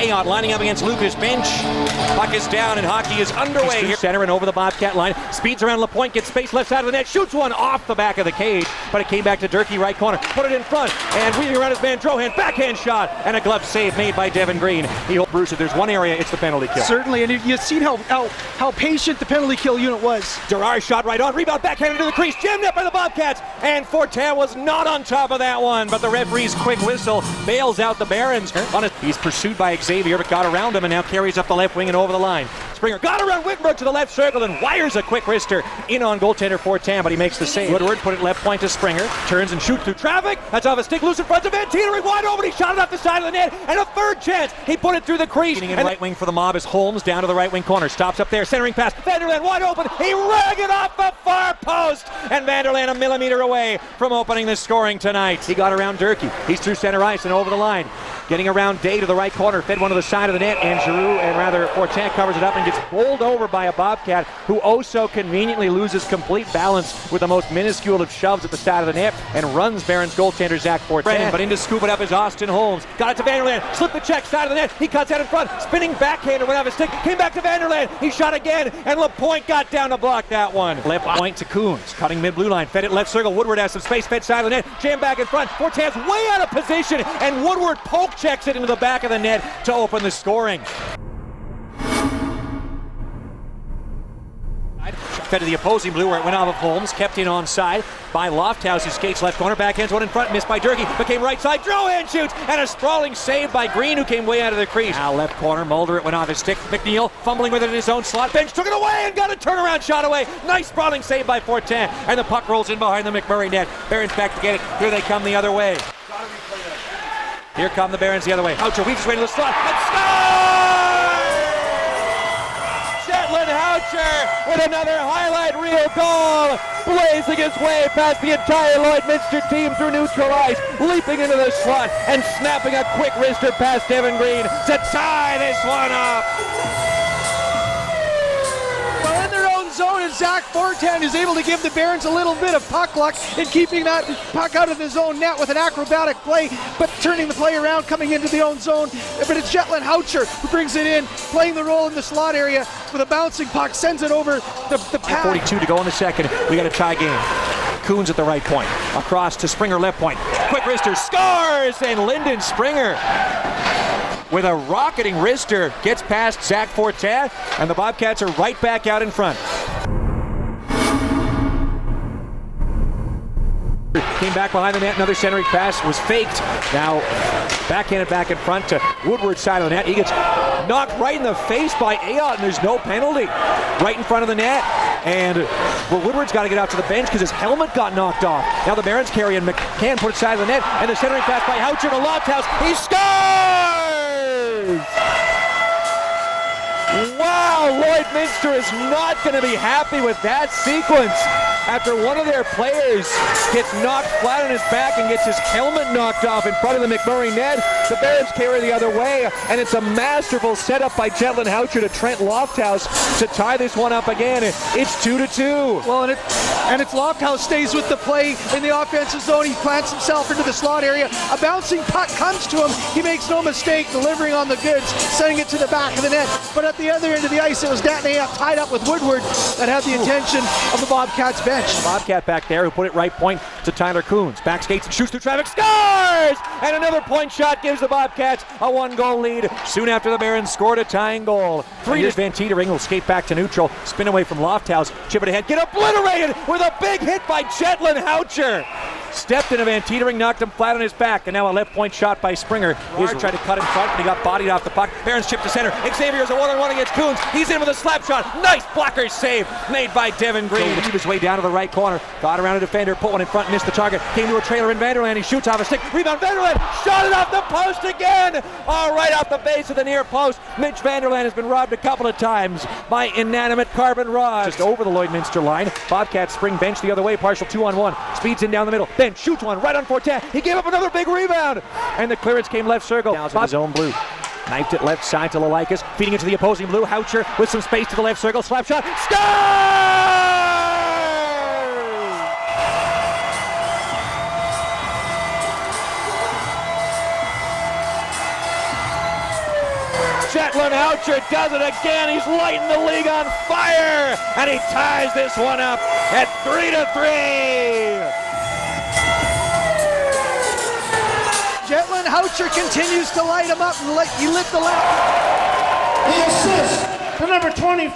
Ayotte lining up against Lucas Bench. Puck is down and hockey is underway here. Center and over the Bobcat line. Speeds around LaPointe, gets space left side of the net, shoots one off the back of the cage, but it came back to Durkee, right corner. Put it in front, and weaving around his man, Drohan, backhand shot, and a glove save made by Devin Green. He hoped Bruce, if there's one area, it's the penalty kill. Certainly, and you've seen how patient the penalty kill unit was. Gerard shot right on, rebound backhand into the crease, jammed up by the Bobcats, and Fortin was not on top of that one, but the referee's quick whistle bails out the Barons. He's pursued by Xavier, but got around him and now carries up the left wing and over the line. Springer got around Wittenberg to the left circle and wires a quick wrister in on goaltender Fortin, but he makes the save. Woodward put it left point to Springer, turns and shoots through traffic. That's off a stick, loose in front of Van Tietering, wide open. He shot it off the side of the net, and a third chance. He put it through the crease. And right wing for the Mob is Holmes down to the right wing corner. Stops up there, centering pass. Vanderland wide open. He rang it off the far post, and Vanderland a millimeter away from opening the scoring tonight. He got around Durkee. He's through center ice and over the line. Getting around Day to the right corner, fed one to the side of the net, and Fortin covers it up and gets bowled over by a Bobcat who so conveniently loses complete balance with the most minuscule of shoves at the side of the net and runs Barons goaltender Zach Fortin. But in to scoop it up is Austin Holmes. Got it to Vanderland, slipped the check side of the net, he cuts out in front, spinning backhander went off his stick, came back to Vanderland, he shot again, and LaPointe got down to block that one. Left point to Coons, cutting mid-blue line, fed it left circle, Woodward has some space, fed side of the net, jammed back in front, Fortin's way out of position, and Woodward poke checks it into the back of the net to open the scoring. Fed to the opposing blue where it went off of Holmes, kept in onside by Lofthouse, who skates left corner, backhands one in front, missed by Durkee, but came right side, Drohan shoots, and a sprawling save by Green, who came way out of the crease. Now left corner, Mulder, it went off his stick, McNeil fumbling with it in his own slot, Bench took it away and got a turnaround shot away, nice sprawling save by Fortin, and the puck rolls in behind the McMurray net. Barons back to get it, here they come the other way. Here come the Barons the other way, Houcher weaves his way to the slot, and scores! Houcher with another highlight reel goal, blazing his way past the entire Lloydminster team through neutral ice, leaping into the slot and snapping a quick wrister past Devin Green to tie this one up. Well, in their own zone, and Zach Fortin is able to give the Barons a little bit of puck luck in keeping that puck out of his own net with an acrobatic play, but turning the play around, coming into the own zone. But it's Zetland Houcher who brings it in, playing the role in the slot area with a bouncing puck, sends it over the pad. 42 to go in the second. We got a tie game. Coons at the right point, across to Springer left point. Quick wrister scores, and Lyndon Springer with a rocketing wrister gets past Zach Fortin, and the Bobcats are right back out in front. Came back behind the net, another centering pass was faked. Now backhanded back in front to Woodward's side of the net. He gets knocked right in the face by Ayotte, and there's no penalty. Right in front of the net, and Woodward's got to get out to the bench because his helmet got knocked off. Now the Barons carry, and McCann put it side of the net, and the centering pass by Houcher to Lofthouse. He scores! Wow, Lloydminster is not going to be happy with that sequence. After one of their players gets knocked flat on his back and gets his helmet knocked off in front of the McMurray net, the Barons carry the other way, and it's a masterful setup by Zetland Houcher to Trent Lofthouse to tie this one up again. It's 2-2. Well, and it's Lofthouse stays with the play in the offensive zone. He plants himself into the slot area. A bouncing puck comes to him. He makes no mistake delivering on the goods, sending it to the back of the net. But at the other end of the ice, it was Danton Ayotte tied up with Woodward that had the attention of the Bobcats bench. Bobcat back there who put it right point to Tyler Coons. Back skates and shoots through traffic, scores! And another point shot gives the Bobcats a 1-goal lead soon after the Barons scored a tying goal. 3 years Van Tietering will skate back to neutral, spin away from Lofthouse, chip it ahead, get obliterated with a big hit by Zetland Houcher. Stepped into Van Tietering, knocked him flat on his back, and now a left point shot by Springer. He's tried to cut in front, but he got bodied off the puck. Barons chip to center. Xavier's a 1-on-1 against Coons. He's in with a slap shot. Nice blocker save made by Devin Green. He was way down to the right corner. Got around a defender, put one in front, missed the target. Came to a trailer in Vanderland. He shoots off a stick. Rebound Vanderland. Shot it off the post again. All right off the base of the near post. Mitch Vanderland has been robbed a couple of times by inanimate carbon rods. Just over the Lloydminster line. Bobcats spring bench the other way. Partial 2-on-1. Speeds in down the middle. Then shoots one right on Fortin. He gave up another big rebound. And the clearance came left circle. Down to his own blue. Knifed it left side to Lalikas. Feeding it to the opposing blue. Houcher with some space to the left circle. Slap shot. Score! Jetlin Houcher does it again. He's lighting the league on fire, and he ties this one up at 3-3. Jetlin Houcher continues to light him up, and he lit the lamp. The assist to number 25,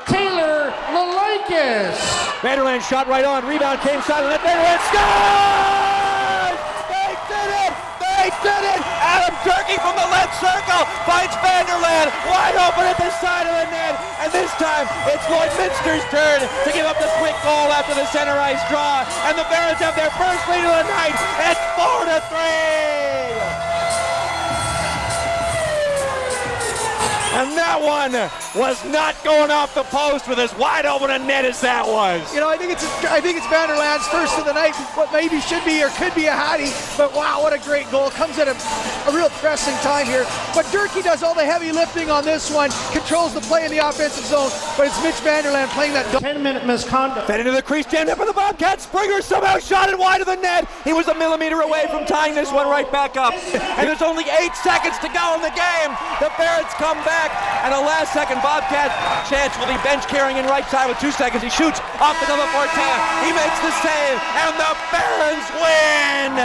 Taylor Lalakis. Vanderland shot right on. Rebound came side of the net. Vanderland scores! They did it! They did it! Adam Durkee from the left circle finds Vanderland wide open at the side of the net. And this time, it's Lloydminster's turn to give up the quick goal after the center ice draw. And the Barons have their first lead of the night at 4-3. And that one was not going off the post with as wide open a net as that was. You know, I think it's Vanderland's first of the night. What maybe should be or could be a hattie, but wow, what a great goal! Comes at a real pressing time here. But Durkee does all the heavy lifting on this one, controls the play in the offensive zone. But it's Mitch Vanderland playing that 10-minute misconduct. Fed into the crease, jammed up for the Bobcats. Springer somehow shot it wide of the net. He was a millimeter away from tying this one right back up. And there's only 8 seconds to go in the game. The Barons come back. And a last-second Bobcat chance will be bench carrying in right side with 2 seconds. He shoots off the double Fortin. He makes the save, and the Barons win!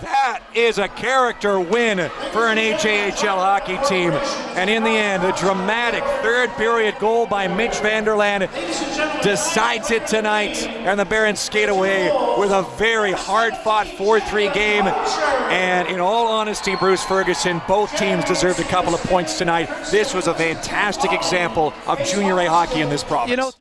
That is a character win for an AJHL hockey team. And in the end, a dramatic third-period goal by Mitch Vanderland decides it tonight, and the Barons skate away with a very hard-fought 4-3 game. And in all honesty, Bruce Ferguson, both teams deserved a couple of points tonight. This was a fantastic example of junior A hockey in this province. You know,